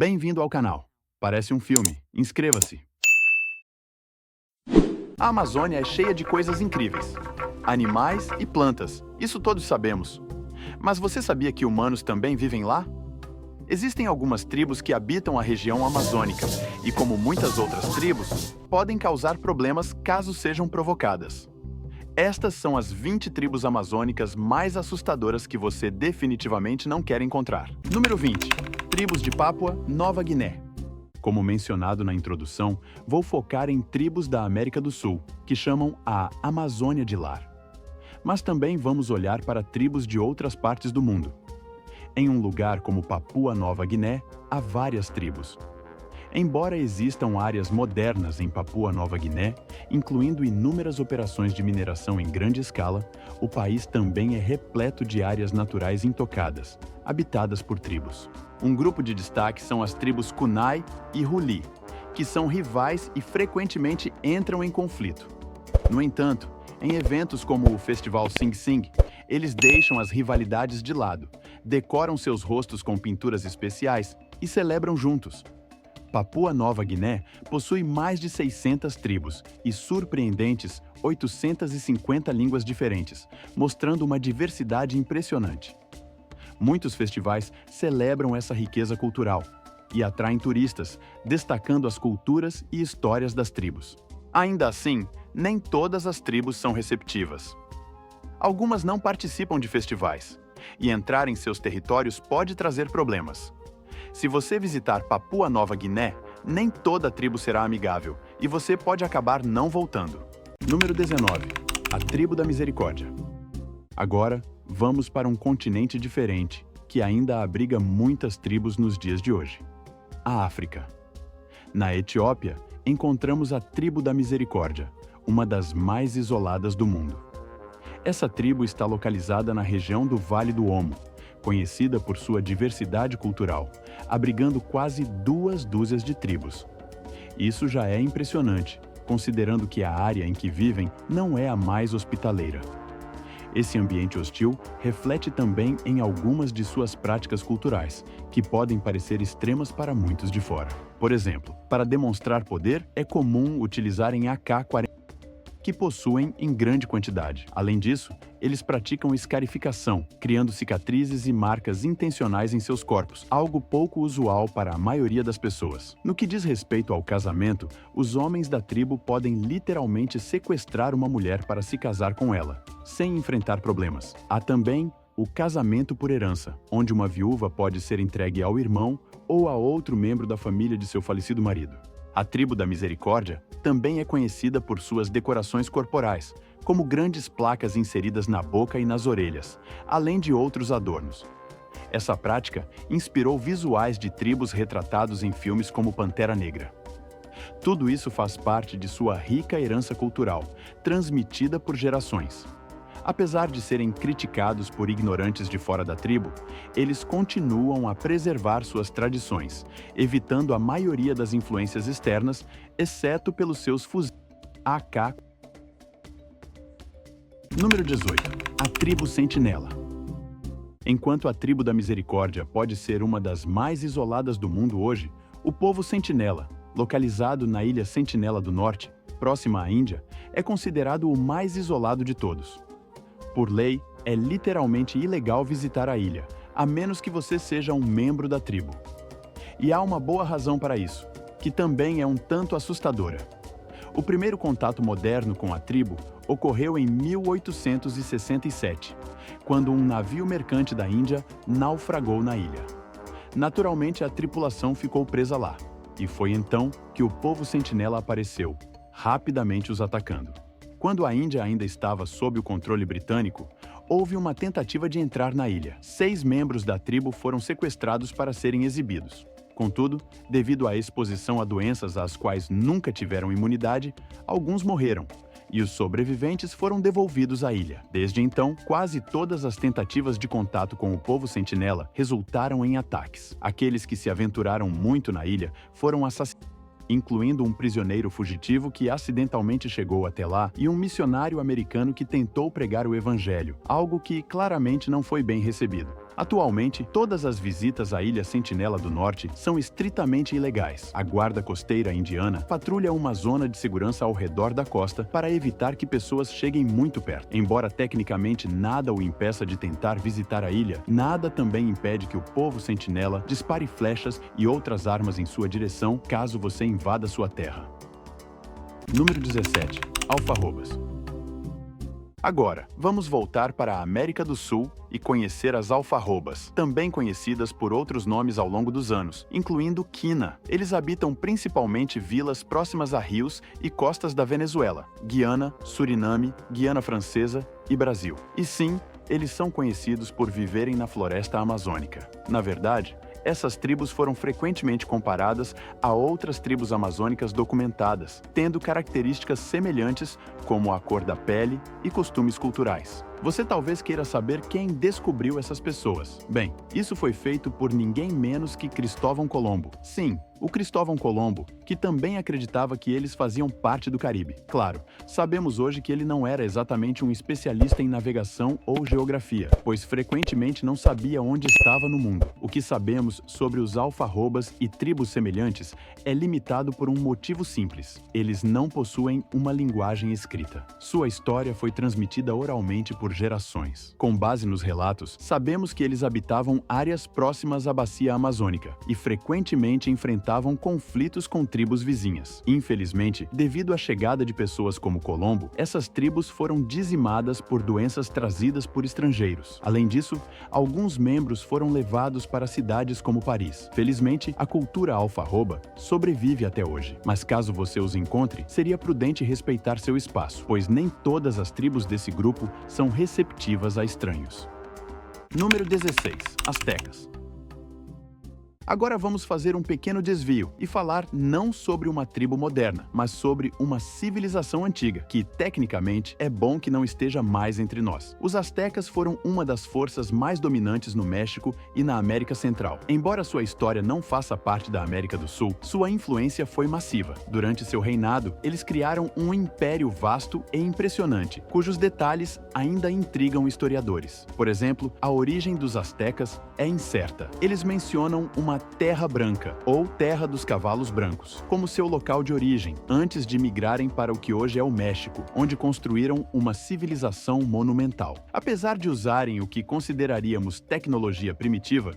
Bem-vindo ao canal. Parece um filme. Inscreva-se. A Amazônia é cheia de coisas incríveis. Animais e plantas. Isso todos sabemos. Mas você sabia que humanos também vivem lá? Existem algumas tribos que habitam a região amazônica e, como muitas outras tribos, podem causar problemas caso sejam provocadas. Estas são as 20 tribos amazônicas mais assustadoras que você definitivamente não quer encontrar. Número 20. Tribos de Papua Nova Guiné. Como mencionado na introdução, vou focar em tribos da América do Sul, que chamam a Amazônia de lar. Mas também vamos olhar para tribos de outras partes do mundo. Em um lugar como Papua Nova Guiné, há várias tribos. Embora existam áreas modernas em Papua Nova Guiné, incluindo inúmeras operações de mineração em grande escala, o país também é repleto de áreas naturais intocadas, habitadas por tribos. Um grupo de destaque são as tribos Kunai e Huli, que são rivais e frequentemente entram em conflito. No entanto, em eventos como o Festival Sing Sing, eles deixam as rivalidades de lado, decoram seus rostos com pinturas especiais e celebram juntos. Papua Nova Guiné possui mais de 600 tribos e surpreendentes 850 línguas diferentes, mostrando uma diversidade impressionante. Muitos festivais celebram essa riqueza cultural e atraem turistas, destacando as culturas e histórias das tribos. Ainda assim, nem todas as tribos são receptivas. Algumas não participam de festivais, e entrar em seus territórios pode trazer problemas. Se você visitar Papua Nova Guiné, nem toda a tribo será amigável, e você pode acabar não voltando. Número 19. A Tribo da Misericórdia. Agora, vamos para um continente diferente, que ainda abriga muitas tribos nos dias de hoje. A África. Na Etiópia, encontramos a Tribo da Misericórdia, uma das mais isoladas do mundo. Essa tribo está localizada na região do Vale do Omo, conhecida por sua diversidade cultural, abrigando quase 2 dúzias de tribos. Isso já é impressionante, considerando que a área em que vivem não é a mais hospitaleira. Esse ambiente hostil reflete também em algumas de suas práticas culturais, que podem parecer extremas para muitos de fora. Por exemplo, para demonstrar poder, é comum utilizarem AK-47, que possuem em grande quantidade. Além disso, eles praticam escarificação, criando cicatrizes e marcas intencionais em seus corpos, algo pouco usual para a maioria das pessoas. No que diz respeito ao casamento, os homens da tribo podem literalmente sequestrar uma mulher para se casar com ela, sem enfrentar problemas. Há também o casamento por herança, onde uma viúva pode ser entregue ao irmão ou a outro membro da família de seu falecido marido. A Tribo da Misericórdia também é conhecida por suas decorações corporais, como grandes placas inseridas na boca e nas orelhas, além de outros adornos. Essa prática inspirou visuais de tribos retratados em filmes como Pantera Negra. Tudo isso faz parte de sua rica herança cultural, transmitida por gerações. Apesar de serem criticados por ignorantes de fora da tribo, eles continuam a preservar suas tradições, evitando a maioria das influências externas, exceto pelos seus fuzis AK. Número 18. A Tribo Sentinela. Enquanto a Tribo da Misericórdia pode ser uma das mais isoladas do mundo hoje, o povo Sentinela, localizado na ilha Sentinela do Norte, próxima à Índia, é considerado o mais isolado de todos. Por lei, é literalmente ilegal visitar a ilha, a menos que você seja um membro da tribo. E há uma boa razão para isso, que também é um tanto assustadora. O primeiro contato moderno com a tribo ocorreu em 1867, quando um navio mercante da Índia naufragou na ilha. Naturalmente, a tripulação ficou presa lá, e foi então que o povo sentinela apareceu, rapidamente os atacando. Quando a Índia ainda estava sob o controle britânico, houve uma tentativa de entrar na ilha. 6 membros da tribo foram sequestrados para serem exibidos. Contudo, devido à exposição a doenças às quais nunca tiveram imunidade, alguns morreram, e os sobreviventes foram devolvidos à ilha. Desde então, quase todas as tentativas de contato com o povo sentinela resultaram em ataques. Aqueles que se aventuraram muito na ilha foram assassinados, incluindo um prisioneiro fugitivo que acidentalmente chegou até lá e um missionário americano que tentou pregar o evangelho, algo que claramente não foi bem recebido. Atualmente, todas as visitas à Ilha Sentinela do Norte são estritamente ilegais. A Guarda Costeira Indiana patrulha uma zona de segurança ao redor da costa para evitar que pessoas cheguem muito perto. Embora tecnicamente nada o impeça de tentar visitar a ilha, nada também impede que o povo sentinela dispare flechas e outras armas em sua direção caso você invada sua terra. Número 17. Alfarrobas. Agora, vamos voltar para a América do Sul e conhecer as alfarrobas, também conhecidas por outros nomes ao longo dos anos, incluindo quina. Eles habitam principalmente vilas próximas a rios e costas da Venezuela, Guiana, Suriname, Guiana Francesa e Brasil. E sim, eles são conhecidos por viverem na floresta amazônica. Na verdade, essas tribos foram frequentemente comparadas a outras tribos amazônicas documentadas, tendo características semelhantes como a cor da pele e costumes culturais. Você talvez queira saber quem descobriu essas pessoas. Bem, isso foi feito por ninguém menos que Cristóvão Colombo. Sim, o Cristóvão Colombo, que também acreditava que eles faziam parte do Caribe. Claro, sabemos hoje que ele não era exatamente um especialista em navegação ou geografia, pois frequentemente não sabia onde estava no mundo. O que sabemos sobre os alfarrobas e tribos semelhantes é limitado por um motivo simples: eles não possuem uma linguagem escrita. Sua história foi transmitida oralmente por gerações. Com base nos relatos, sabemos que eles habitavam áreas próximas à bacia amazônica e frequentemente enfrentavam conflitos com tribos vizinhas. Infelizmente, devido à chegada de pessoas como Colombo, essas tribos foram dizimadas por doenças trazidas por estrangeiros. Além disso, alguns membros foram levados para cidades como Paris. Felizmente, a cultura alfarroba sobrevive até hoje, mas caso você os encontre, seria prudente respeitar seu espaço, pois nem todas as tribos desse grupo são receptivas a estranhos. Número 16. Astecas. Agora vamos fazer um pequeno desvio e falar não sobre uma tribo moderna, mas sobre uma civilização antiga, que tecnicamente é bom que não esteja mais entre nós. Os astecas foram uma das forças mais dominantes no México e na América Central. Embora sua história não faça parte da América do Sul, sua influência foi massiva. Durante seu reinado, eles criaram um império vasto e impressionante, cujos detalhes ainda intrigam historiadores. Por exemplo, a origem dos astecas é incerta. Eles mencionam uma Terra Branca, ou Terra dos Cavalos Brancos, como seu local de origem, antes de migrarem para o que hoje é o México, onde construíram uma civilização monumental. Apesar de usarem o que consideraríamos tecnologia primitiva,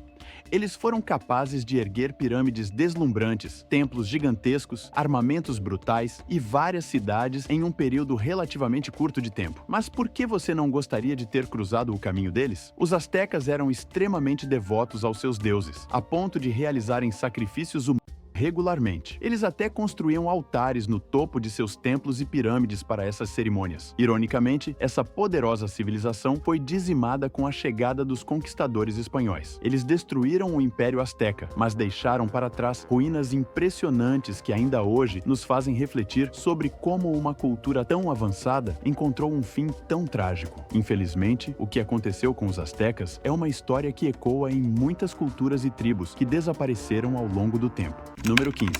eles foram capazes de erguer pirâmides deslumbrantes, templos gigantescos, armamentos brutais e várias cidades em um período relativamente curto de tempo. Mas por que você não gostaria de ter cruzado o caminho deles? Os astecas eram extremamente devotos aos seus deuses, a ponto de realizarem sacrifícios humanos regularmente. Eles até construíam altares no topo de seus templos e pirâmides para essas cerimônias. Ironicamente, essa poderosa civilização foi dizimada com a chegada dos conquistadores espanhóis. Eles destruíram o Império Azteca, mas deixaram para trás ruínas impressionantes que ainda hoje nos fazem refletir sobre como uma cultura tão avançada encontrou um fim tão trágico. Infelizmente, o que aconteceu com os astecas é uma história que ecoa em muitas culturas e tribos que desapareceram ao longo do tempo. Número 15.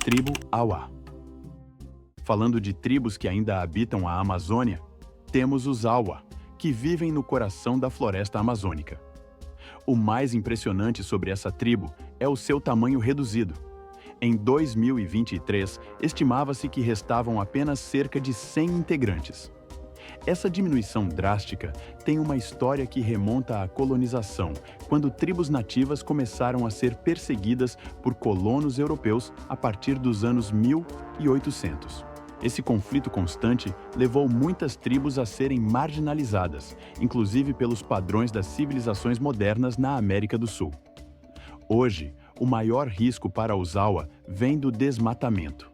Tribo Auá. Falando de tribos que ainda habitam a Amazônia, temos os Auá, que vivem no coração da floresta amazônica. O mais impressionante sobre essa tribo é o seu tamanho reduzido. Em 2023, estimava-se que restavam apenas cerca de 100 integrantes. Essa diminuição drástica tem uma história que remonta à colonização, quando tribos nativas começaram a ser perseguidas por colonos europeus a partir dos anos 1800. Esse conflito constante levou muitas tribos a serem marginalizadas, inclusive pelos padrões das civilizações modernas na América do Sul. Hoje, o maior risco para os Auá vem do desmatamento.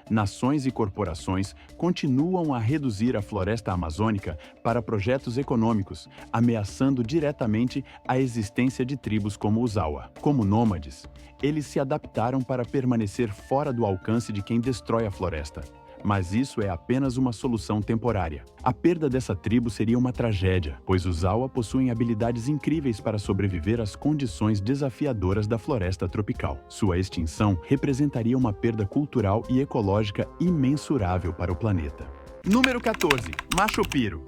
Nações e corporações continuam a reduzir a floresta amazônica para projetos econômicos, ameaçando diretamente a existência de tribos como os Auá. Como nômades, eles se adaptaram para permanecer fora do alcance de quem destrói a floresta. Mas isso é apenas uma solução temporária. A perda dessa tribo seria uma tragédia, pois os Auá possuem habilidades incríveis para sobreviver às condições desafiadoras da floresta tropical. Sua extinção representaria uma perda cultural e ecológica imensurável para o planeta. Número 14. Macho Piro.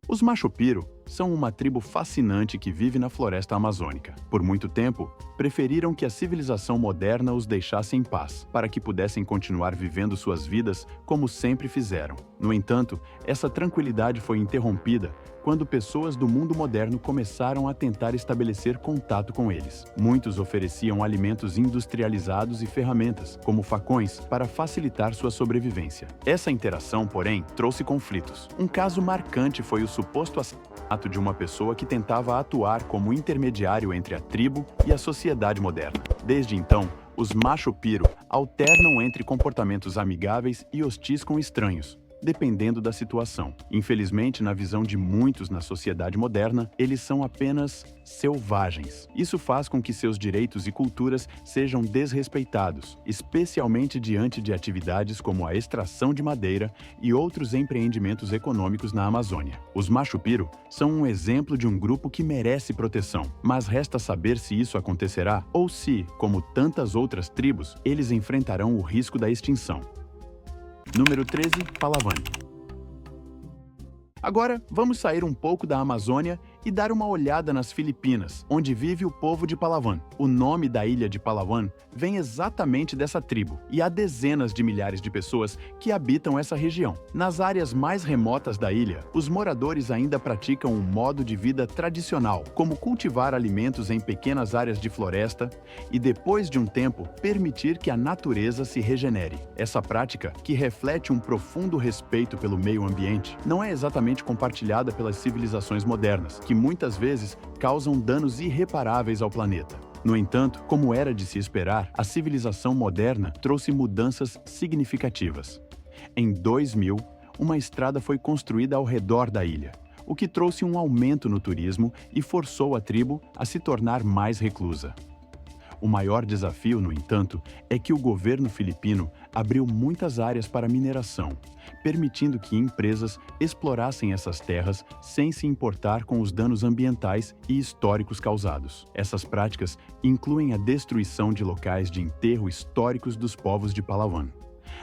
Os Macho Piro são uma tribo fascinante que vive na floresta amazônica. Por muito tempo, preferiram que a civilização moderna os deixasse em paz, para que pudessem continuar vivendo suas vidas como sempre fizeram. No entanto, essa tranquilidade foi interrompida quando pessoas do mundo moderno começaram a tentar estabelecer contato com eles. Muitos ofereciam alimentos industrializados e ferramentas, como facões, para facilitar sua sobrevivência. Essa interação, porém, trouxe conflitos. Um caso marcante foi o suposto assassinato de uma pessoa que tentava atuar como intermediário entre a tribo e a sociedade moderna. Desde então, os Machu Picchu alternam entre comportamentos amigáveis e hostis com estranhos, dependendo da situação. Infelizmente, na visão de muitos na sociedade moderna, eles são apenas selvagens. Isso faz com que seus direitos e culturas sejam desrespeitados, especialmente diante de atividades como a extração de madeira e outros empreendimentos econômicos na Amazônia. Os Machu Picchu são um exemplo de um grupo que merece proteção, mas resta saber se isso acontecerá ou se, como tantas outras tribos, eles enfrentarão o risco da extinção. Número 13, Palawan. Agora, vamos sair um pouco da Amazônia e dar uma olhada nas Filipinas, onde vive o povo de Palawan. O nome da ilha de Palawan vem exatamente dessa tribo, e há dezenas de milhares de pessoas que habitam essa região. Nas áreas mais remotas da ilha, os moradores ainda praticam um modo de vida tradicional, como cultivar alimentos em pequenas áreas de floresta e, depois de um tempo, permitir que a natureza se regenere. Essa prática, que reflete um profundo respeito pelo meio ambiente, não é exatamente compartilhada pelas civilizações modernas, que muitas vezes causam danos irreparáveis ao planeta. No entanto, como era de se esperar, a civilização moderna trouxe mudanças significativas. Em 2000, uma estrada foi construída ao redor da ilha, o que trouxe um aumento no turismo e forçou a tribo a se tornar mais reclusa. O maior desafio, no entanto, é que o governo filipino abriu muitas áreas para mineração, permitindo que empresas explorassem essas terras sem se importar com os danos ambientais e históricos causados. Essas práticas incluem a destruição de locais de enterro históricos dos povos de Palawan,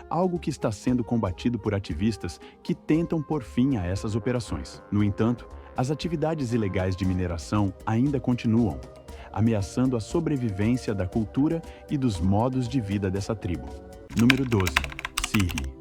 algo que está sendo combatido por ativistas que tentam pôr fim a essas operações. No entanto, as atividades ilegais de mineração ainda continuam, ameaçando a sobrevivência da cultura e dos modos de vida dessa tribo. Número 12. Siri.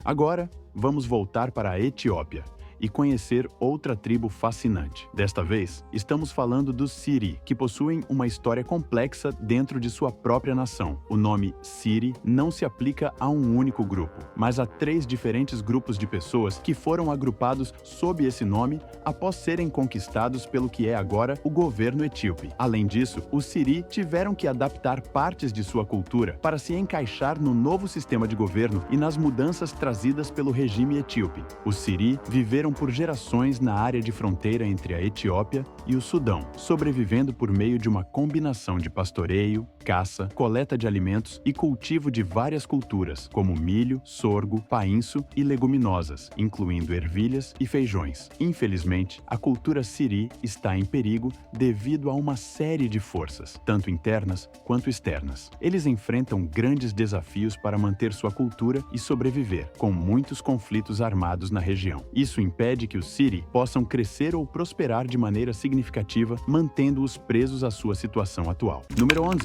Agora, vamos voltar para a Etiópia e conhecer outra tribo fascinante. Desta vez, estamos falando dos Siri, que possuem uma história complexa dentro de sua própria nação. O nome Siri não se aplica a um único grupo, mas a 3 diferentes grupos de pessoas que foram agrupados sob esse nome após serem conquistados pelo que é agora o governo etíope. Além disso, os Siri tiveram que adaptar partes de sua cultura para se encaixar no novo sistema de governo e nas mudanças trazidas pelo regime etíope. Os Siri viveram por gerações na área de fronteira entre a Etiópia e o Sudão, sobrevivendo por meio de uma combinação de pastoreio, caça, coleta de alimentos e cultivo de várias culturas, como milho, sorgo, painço e leguminosas, incluindo ervilhas e feijões. Infelizmente, a cultura Siri está em perigo devido a uma série de forças, tanto internas quanto externas. Eles enfrentam grandes desafios para manter sua cultura e sobreviver, com muitos conflitos armados na região. Isso impede que os Siri possam crescer ou prosperar de maneira significativa, mantendo-os presos à sua situação atual. Número 11.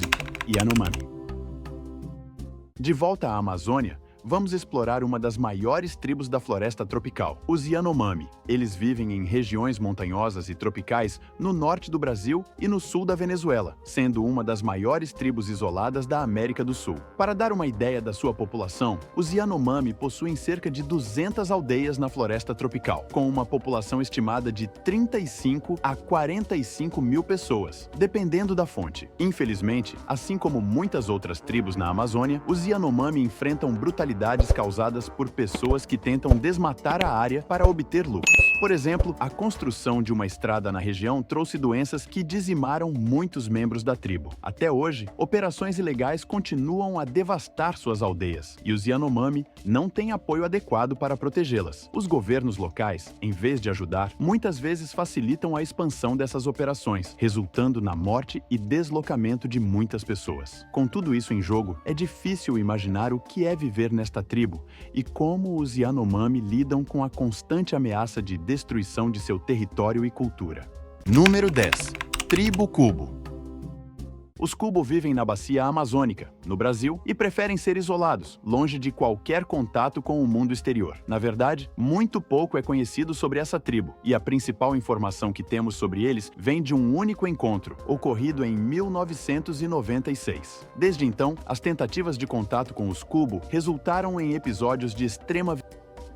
Yanomami. De volta à Amazônia, vamos explorar uma das maiores tribos da floresta tropical, os Yanomami. Eles vivem em regiões montanhosas e tropicais no norte do Brasil e no sul da Venezuela, sendo uma das maiores tribos isoladas da América do Sul. Para dar uma ideia da sua população, os Yanomami possuem cerca de 200 aldeias na floresta tropical, com uma população estimada de 35 a 45 mil pessoas, dependendo da fonte. Infelizmente, assim como muitas outras tribos na Amazônia, os Yanomami enfrentam brutalidade causadas por pessoas que tentam desmatar a área para obter lucros. Por exemplo, a construção de uma estrada na região trouxe doenças que dizimaram muitos membros da tribo. Até hoje, operações ilegais continuam a devastar suas aldeias, e os Yanomami não têm apoio adequado para protegê-las. Os governos locais, em vez de ajudar, muitas vezes facilitam a expansão dessas operações, resultando na morte e deslocamento de muitas pessoas. Com tudo isso em jogo, é difícil imaginar o que é viver nessa nesta tribo e como os Yanomami lidam com a constante ameaça de destruição de seu território e cultura. Número 10. Tribo Kubo. Os Kubo vivem na bacia amazônica, no Brasil, e preferem ser isolados, longe de qualquer contato com o mundo exterior. Na verdade, muito pouco é conhecido sobre essa tribo, e a principal informação que temos sobre eles vem de um único encontro, ocorrido em 1996. Desde então, as tentativas de contato com os Kubo resultaram em episódios de extrema.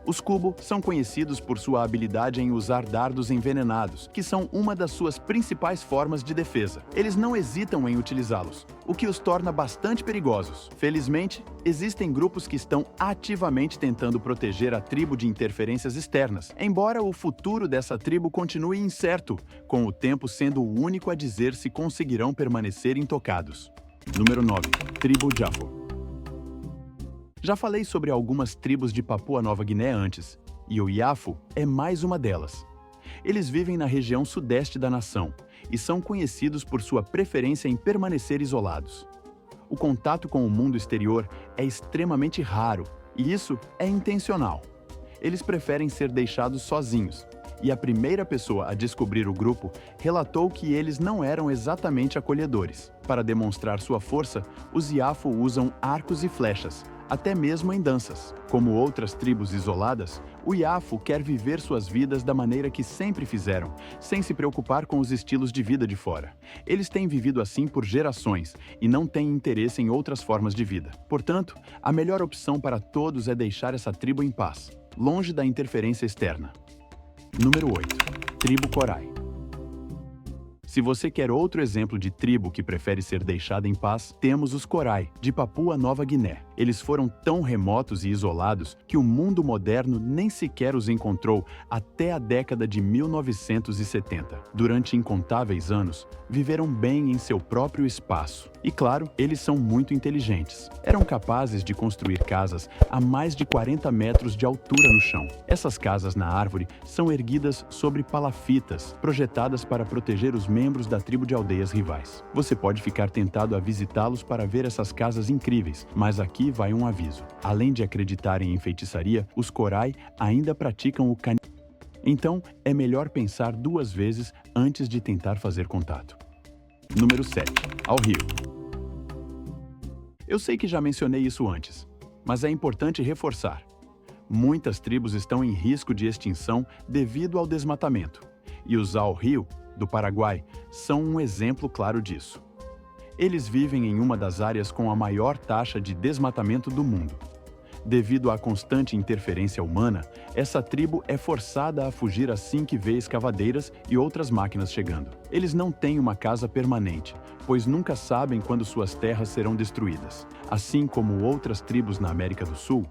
Os Kubo são conhecidos por sua habilidade em usar dardos envenenados, que são uma das suas principais formas de defesa. Eles não hesitam em utilizá-los, o que os torna bastante perigosos. Felizmente, existem grupos que estão ativamente tentando proteger a tribo de interferências externas, embora o futuro dessa tribo continue incerto, com o tempo sendo o único a dizer se conseguirão permanecer intocados. Número 9. Tribo Jafo. Já falei sobre algumas tribos de Papua Nova Guiné antes, e o Yafo é mais uma delas. Eles vivem na região sudeste da nação e são conhecidos por sua preferência em permanecer isolados. O contato com o mundo exterior é extremamente raro, e isso é intencional. Eles preferem ser deixados sozinhos, e a primeira pessoa a descobrir o grupo relatou que eles não eram exatamente acolhedores. Para demonstrar sua força, os Yafo usam arcos e flechas, até mesmo em danças. Como outras tribos isoladas, o Yafo quer viver suas vidas da maneira que sempre fizeram, sem se preocupar com os estilos de vida de fora. Eles têm vivido assim por gerações e não têm interesse em outras formas de vida. Portanto, a melhor opção para todos é deixar essa tribo em paz, longe da interferência externa. Número 8. Tribo Korai. Se você quer outro exemplo de tribo que prefere ser deixada em paz, temos os Korai, de Papua Nova Guiné. Eles foram tão remotos e isolados que o mundo moderno nem sequer os encontrou até a década de 1970. Durante incontáveis anos, viveram bem em seu próprio espaço. E claro, eles são muito inteligentes. Eram capazes de construir casas a mais de 40 metros de altura no chão. Essas casas na árvore são erguidas sobre palafitas, projetadas para proteger os membros da tribo de aldeias rivais. Você pode ficar tentado a visitá-los para ver essas casas incríveis, mas aqui vai um aviso. Além de acreditarem em feitiçaria, os Korai ainda praticam o Então, é melhor pensar duas vezes antes de tentar fazer contato. Número 7. Ao Rio. Eu sei que já mencionei isso antes, mas é importante reforçar. Muitas tribos estão em risco de extinção devido ao desmatamento, e os Ao Rio, do Paraguai, são um exemplo claro disso. Eles vivem em uma das áreas com a maior taxa de desmatamento do mundo. Devido à constante interferência humana, essa tribo é forçada a fugir assim que vê escavadeiras e outras máquinas chegando. Eles não têm uma casa permanente, pois nunca sabem quando suas terras serão destruídas. Assim como outras tribos na América do Sul,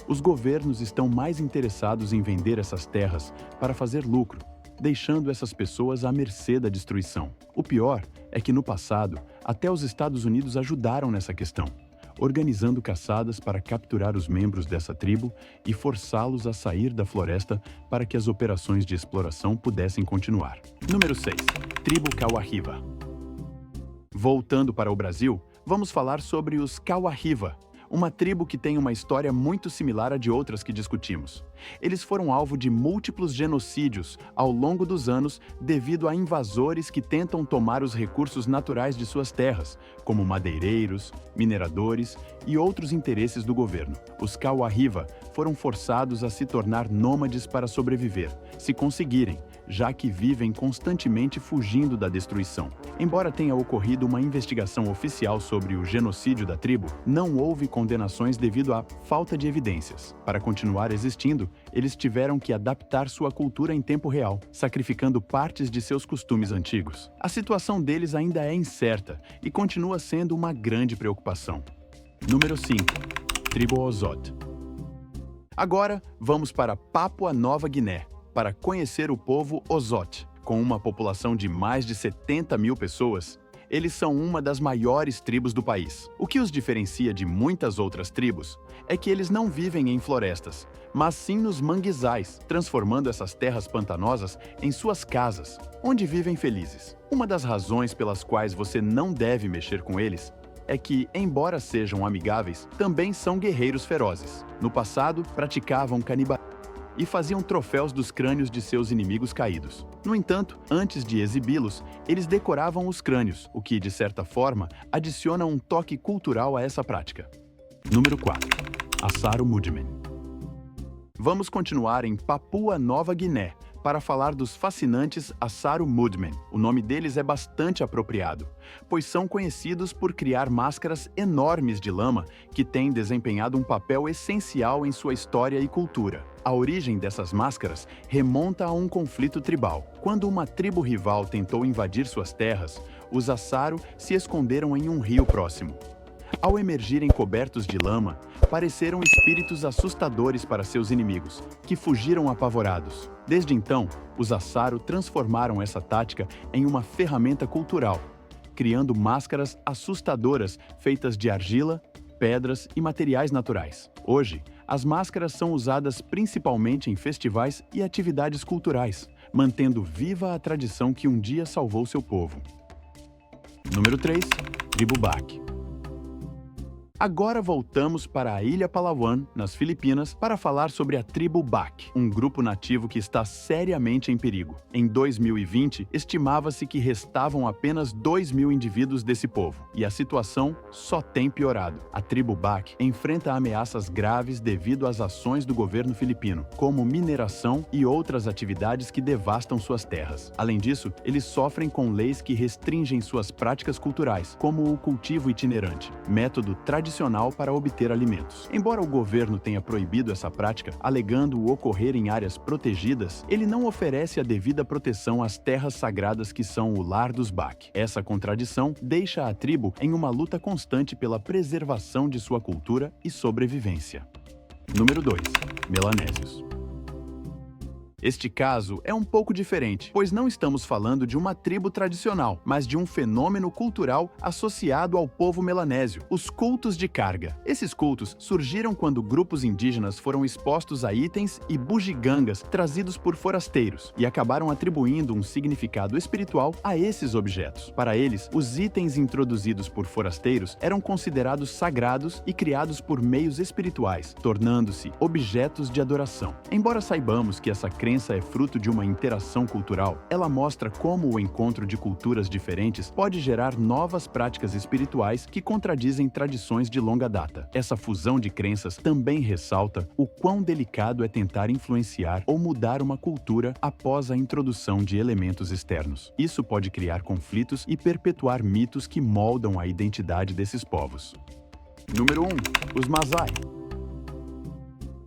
os governos estão mais interessados em vender essas terras para fazer lucro, deixando essas pessoas à mercê da destruição. O pior é que no passado, até os Estados Unidos ajudaram nessa questão, organizando caçadas para capturar os membros dessa tribo e forçá-los a sair da floresta para que as operações de exploração pudessem continuar. Número 6. Tribo Kawahiva. Voltando para o Brasil, vamos falar sobre os Kawahiva, uma tribo que tem uma história muito similar à de outras que discutimos. Eles foram alvo de múltiplos genocídios ao longo dos anos devido a invasores que tentam tomar os recursos naturais de suas terras, como madeireiros, mineradores e outros interesses do governo. Os Kawahiva foram forçados a se tornar nômades para sobreviver, se conseguirem, já que vivem constantemente fugindo da destruição. Embora tenha ocorrido uma investigação oficial sobre o genocídio da tribo, não houve condenações devido à falta de evidências. Para continuar existindo, eles tiveram que adaptar sua cultura em tempo real, sacrificando partes de seus costumes antigos. A situação deles ainda é incerta e continua sendo uma grande preocupação. Número 5. Tribo Ozot. Agora, vamos para Papua Nova Guiné, para conhecer o povo Ozot. Com uma população de mais de 70 mil pessoas, eles são uma das maiores tribos do país. O que os diferencia de muitas outras tribos é que eles não vivem em florestas, mas sim nos manguezais, transformando essas terras pantanosas em suas casas, onde vivem felizes. Uma das razões pelas quais você não deve mexer com eles é que, embora sejam amigáveis, também são guerreiros ferozes. No passado, praticavam canibalismo e faziam troféus dos crânios de seus inimigos caídos. No entanto, antes de exibi-los, eles decoravam os crânios, o que, de certa forma, adiciona um toque cultural a essa prática. Número 4. Asaro Mudmen. Vamos continuar em Papua Nova Guiné para falar dos fascinantes Asaro Mudmen. O nome deles é bastante apropriado, pois são conhecidos por criar máscaras enormes de lama que têm desempenhado um papel essencial em sua história e cultura. A origem dessas máscaras remonta a um conflito tribal. Quando uma tribo rival tentou invadir suas terras, os Asaro se esconderam em um rio próximo. Ao emergirem cobertos de lama, pareceram espíritos assustadores para seus inimigos, que fugiram apavorados. Desde então, os Asaro transformaram essa tática em uma ferramenta cultural, criando máscaras assustadoras feitas de argila, pedras e materiais naturais. Hoje, as máscaras são usadas principalmente em festivais e atividades culturais, mantendo viva a tradição que um dia salvou seu povo. Número 3. Tribo Bak. Agora voltamos para a Ilha Palawan, nas Filipinas, para falar sobre a tribo Bak, um grupo nativo que está seriamente em perigo. Em 2020, estimava-se que restavam apenas 2.000 indivíduos desse povo, e a situação só tem piorado. A tribo Bak enfrenta ameaças graves devido às ações do governo filipino, como mineração e outras atividades que devastam suas terras. Além disso, eles sofrem com leis que restringem suas práticas culturais, como o cultivo itinerante, método tradicional para obter alimentos. Embora o governo tenha proibido essa prática, alegando o ocorrer em áreas protegidas, ele não oferece a devida proteção às terras sagradas que são o lar dos Bak. Essa contradição deixa a tribo em uma luta constante pela preservação de sua cultura e sobrevivência. Número 2. Melanésios. Este caso é um pouco diferente, pois não estamos falando de uma tribo tradicional, mas de um fenômeno cultural associado ao povo melanésio, os cultos de carga. Esses cultos surgiram quando grupos indígenas foram expostos a itens e bugigangas trazidos por forasteiros e acabaram atribuindo um significado espiritual a esses objetos. Para eles, os itens introduzidos por forasteiros eram considerados sagrados e criados por meios espirituais, tornando-se objetos de adoração. Embora saibamos que essa crença é fruto de uma interação cultural, ela mostra como o encontro de culturas diferentes pode gerar novas práticas espirituais que contradizem tradições de longa data. Essa fusão de crenças também ressalta o quão delicado é tentar influenciar ou mudar uma cultura após a introdução de elementos externos. Isso pode criar conflitos e perpetuar mitos que moldam a identidade desses povos. Número 1. Os Masai.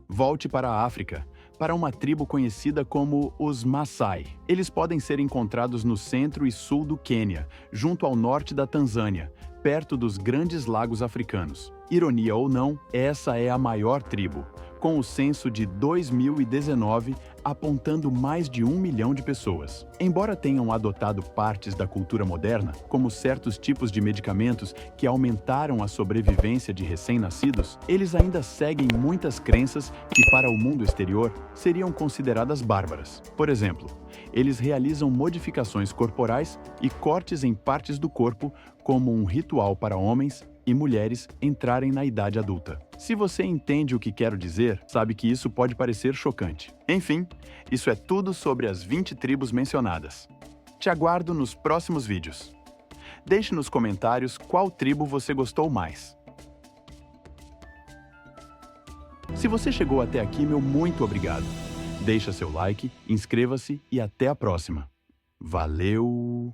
Volte para a África, para uma tribo conhecida como os Maasai. Eles podem ser encontrados no centro e sul do Quênia, junto ao norte da Tanzânia, perto dos grandes lagos africanos. Ironia ou não, essa é a maior tribo, com o censo de 2019 apontando mais de 1 milhão de pessoas. Embora tenham adotado partes da cultura moderna, como certos tipos de medicamentos que aumentaram a sobrevivência de recém-nascidos, eles ainda seguem muitas crenças que, para o mundo exterior, seriam consideradas bárbaras. Por exemplo, eles realizam modificações corporais e cortes em partes do corpo como um ritual para homens e mulheres entrarem na idade adulta. Se você entende o que quero dizer, sabe que isso pode parecer chocante. Enfim, isso é tudo sobre as 20 tribos mencionadas. Te aguardo nos próximos vídeos. Deixe nos comentários qual tribo você gostou mais. Se você chegou até aqui, meu muito obrigado. Deixa seu like, inscreva-se e até a próxima. Valeu!